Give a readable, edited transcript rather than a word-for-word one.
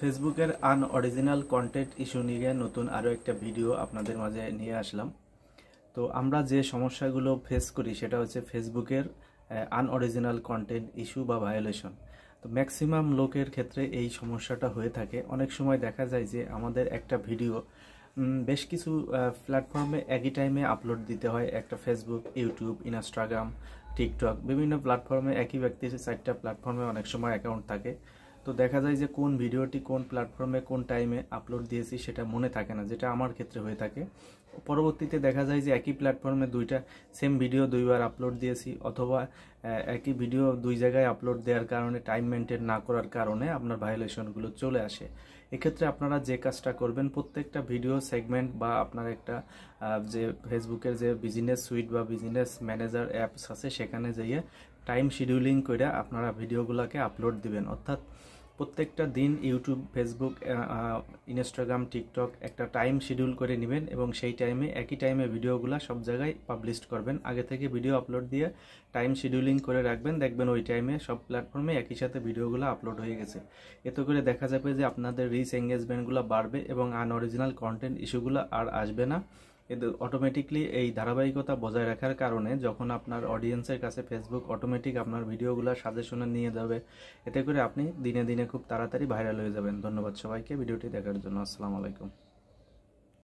ফেসবুকের unoriginal content issue নিয়ে নতুন আরও একটা ভিডিও আপনাদের মাঝে নিয়ে আসলাম। তো আমরা যে সমস্যাগুলো ফেস করি সেটা হচ্ছে ফেসবুকের আনঅরিজিনাল কন্টেন্ট ইস্যু বা ভায়োলেশন। তো ম্যাক্সিমাম লোকের ক্ষেত্রে এই সমস্যাটা হয়ে থাকে। অনেক সময় দেখা যায় যে আমাদের একটা ভিডিও বেশ কিছু প্ল্যাটফর্মে একই টাইমে আপলোড দিতে হয়। একটা ফেসবুক, ইউটিউব, ইনস্টাগ্রাম, টিকটক, বিভিন্ন প্ল্যাটফর্মে একই ব্যক্তির 4টা প্ল্যাটফর্মে অনেক সময় অ্যাকাউন্ট থাকে। তো দেখা যায় যে কোন ভিডিওটি কোন প্ল্যাটফর্মে কোন টাইমে আপলোড দিয়েছি সেটা মনে থাকে না, যেটা আমার ক্ষেত্রে হয়ে থাকে। পরবর্তীতে দেখা যায় যে একই প্ল্যাটফর্মে দুইটা সেম ভিডিও দুইবার আপলোড দিয়েছি, অথবা একই ভিডিও দুই জায়গায় আপলোড দেওয়ার কারণে টাইম মেনটেন না করার কারণে আপনার ভায়োলেশনগুলো চলে আসে। এক্ষেত্রে আপনারা যে কাজটা করবেন, প্রত্যেকটা ভিডিও সেগমেন্ট বা আপনার একটা যে ফেসবুকের যে বিজনেস সুইট বা বিজনেস ম্যানেজার অ্যাপস আছে সেখানে যেয়ে টাইম শিডিউলিং করে আপনারা ভিডিওগুলোকে আপলোড দিবেন। অর্থাৎ প্রত্যেকটা দিন ইউটিউব, ফেসবুক, ইনস্টাগ্রাম, টিকটক একটা টাইম শিডিউল করে নেবেন এবং সেই টাইমে একই টাইমে ভিডিওগুলো সব জায়গায় পাবলিশ করবেন। আগে থেকে ভিডিও আপলোড দিয়ে টাইম শিডিউলিং করে রাখবেন, দেখবেন ওই টাইমে সব প্ল্যাটফর্মে একই সাথে ভিডিওগুলো আপলোড হয়ে গেছে। এতে করে দেখা যাবে যে আপনাদের রিচ এঙ্গেজমেন্টগুলো বাড়বে এবং আনঅরিজিনাল কন্টেন্ট ইস্যুগুলো আর আসবে না। কিন্তু অটোমেটিকলি এই ধারাবাহিকতা বজায় রাখার কারণে যখন আপনার অডিয়েন্সের কাছে ফেসবুক অটোমেটিক আপনার ভিডিওগুলো সাজেশনে নিয়ে যাবে, এতে করে আপনি দিনে দিনে খুব তাড়াতাড়ি ভাইরাল হয়ে যাবেন। ধন্যবাদ সবাইকে ভিডিওটি দেখার জন্য। আসসালামু আলাইকুম।